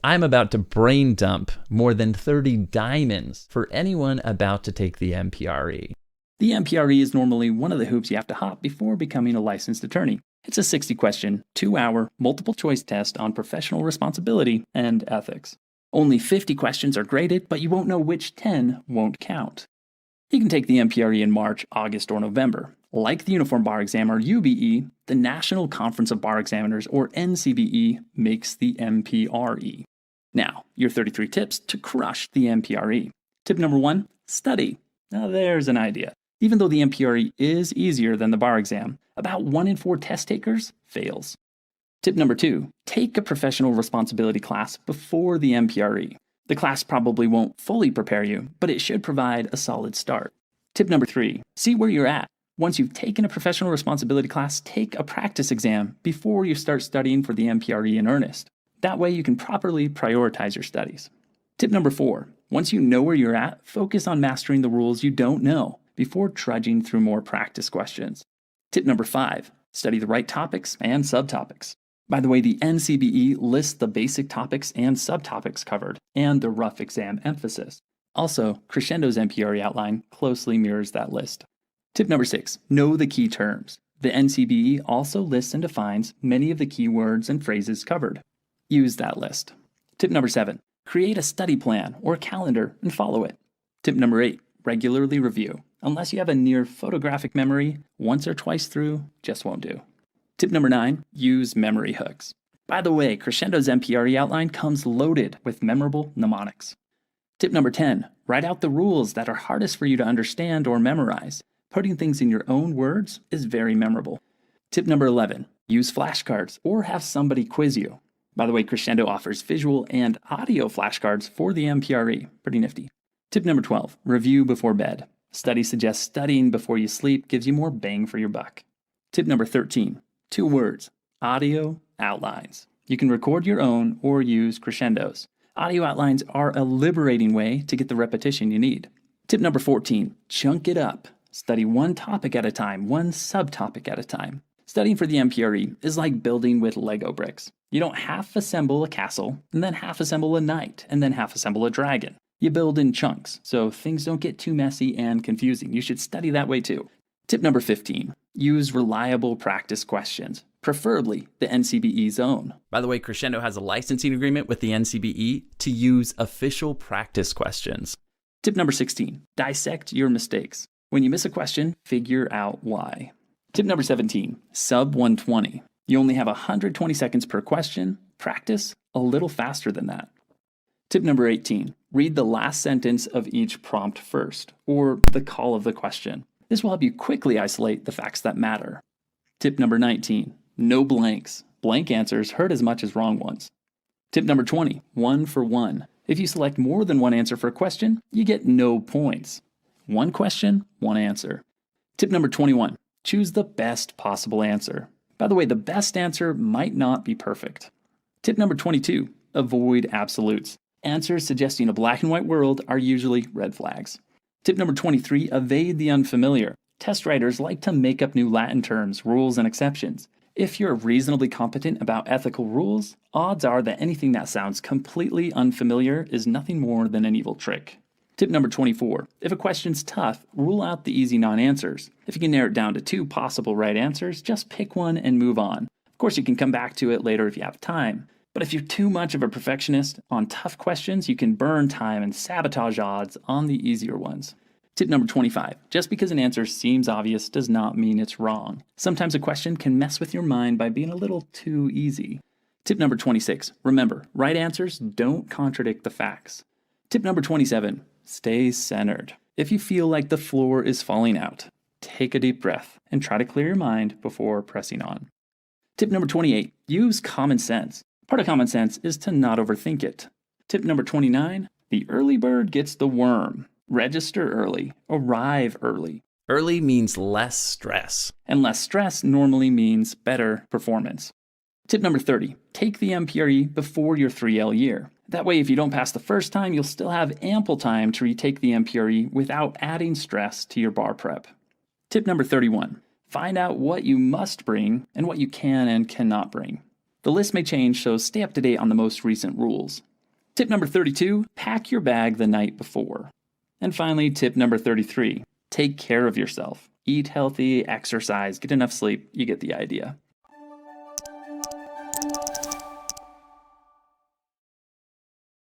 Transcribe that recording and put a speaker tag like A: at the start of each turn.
A: I'm about to brain dump more than 30 diamonds for anyone about to take the MPRE.
B: The MPRE is normally one of the hoops you have to hop before becoming a licensed attorney. It's a 60-question, 2-hour, multiple-choice test on professional responsibility and ethics. Only 50 questions are graded, but you won't know which 10 won't count. You can take the MPRE in March, August, or November. Like the Uniform Bar Exam or UBE, the National Conference of Bar Examiners, or NCBE, makes the MPRE. Now, your 33 tips to crush the MPRE. Tip number 1, study. Now there's an idea. Even though the MPRE is easier than the bar exam, about 1 in 4 test takers fails. Tip number 2, take a professional responsibility class before the MPRE. The class probably won't fully prepare you, but it should provide a solid start. Tip number 3, see where you're at. Once you've taken a professional responsibility class, take a practice exam before you start studying for the MPRE in earnest. That way you can properly prioritize your studies. Tip number 4, once you know where you're at, focus on mastering the rules you don't know before trudging through more practice questions. Tip number 5, study the right topics and subtopics. By the way, the NCBE lists the basic topics and subtopics covered, and the rough exam emphasis. Also, Crescendo's MPRE outline closely mirrors that list. Tip number 6, know the key terms. The NCBE also lists and defines many of the key words and phrases covered. Use that list. Tip number 7, create a study plan or calendar and follow it. Tip number 8, regularly review. Unless you have a near photographic memory, once or twice through just won't do. Tip number 9, use memory hooks. By the way, Crescendo's MPRE outline comes loaded with memorable mnemonics. Tip number 10, write out the rules that are hardest for you to understand or memorize. Putting things in your own words is very memorable. Tip number 11, use flashcards or have somebody quiz you. By the way, Crescendo offers visual and audio flashcards for the MPRE. Pretty nifty. Tip number 12, review before bed. Studies suggest studying before you sleep gives you more bang for your buck. Tip number 13, 2 words, audio outlines. You can record your own or use Crescendo's. Audio outlines are a liberating way to get the repetition you need. Tip number 14, chunk it up. Study one topic at a time, one subtopic at a time. Studying for the MPRE is like building with Lego bricks. You don't half-assemble a castle, and then half-assemble a knight, and then half-assemble a dragon. You build in chunks, so things don't get too messy and confusing. You should study that way too. Tip number 15, use reliable practice questions, preferably the NCBE's own. By the way, Crescendo has a licensing agreement with the NCBE to use official practice questions. Tip number 16, dissect your mistakes. When you miss a question, figure out why. Tip number 17, sub 120. You only have 120 seconds per question. Practice a little faster than that. Tip number 18, read the last sentence of each prompt first, or the call of the question. This will help you quickly isolate the facts that matter. Tip number 19, no blanks. Blank answers hurt as much as wrong ones. Tip number 20, 1 for 1. If you select more than one answer for a question, you get no points. 1 question, 1 answer. Tip number 21, choose the best possible answer. By the way, the best answer might not be perfect. Tip number 22, avoid absolutes. Answers suggesting a black and white world are usually red flags. Tip number 23, evade the unfamiliar. Test writers like to make up new Latin terms, rules, and exceptions. If you're reasonably competent about ethical rules, odds are that anything that sounds completely unfamiliar is nothing more than an evil trick. Tip number 24, if a question's tough, rule out the easy non-answers. If you can narrow it down to 2 possible right answers, just pick one and move on. Of course, you can come back to it later if you have time. But if you're too much of a perfectionist on tough questions, you can burn time and sabotage odds on the easier ones. Tip number 25, just because an answer seems obvious does not mean it's wrong. Sometimes a question can mess with your mind by being a little too easy. Tip number 26, remember, right answers don't contradict the facts. Tip number 27, stay centered. If you feel like the floor is falling out, take a deep breath and try to clear your mind before pressing on. Tip number 28, use common sense. Part of common sense is to not overthink it. Tip number 29, the early bird gets the worm. Register early, arrive early. Early means less stress, and less stress normally means better performance. Tip number 30, take the MPRE before your 3L year. That way, if you don't pass the first time, you'll still have ample time to retake the MPRE without adding stress to your bar prep. Tip number 31, find out what you must bring and what you can and cannot bring. The list may change, so stay up to date on the most recent rules. Tip number 32, pack your bag the night before. And finally, tip number 33, take care of yourself. Eat healthy, exercise, get enough sleep. You get the idea.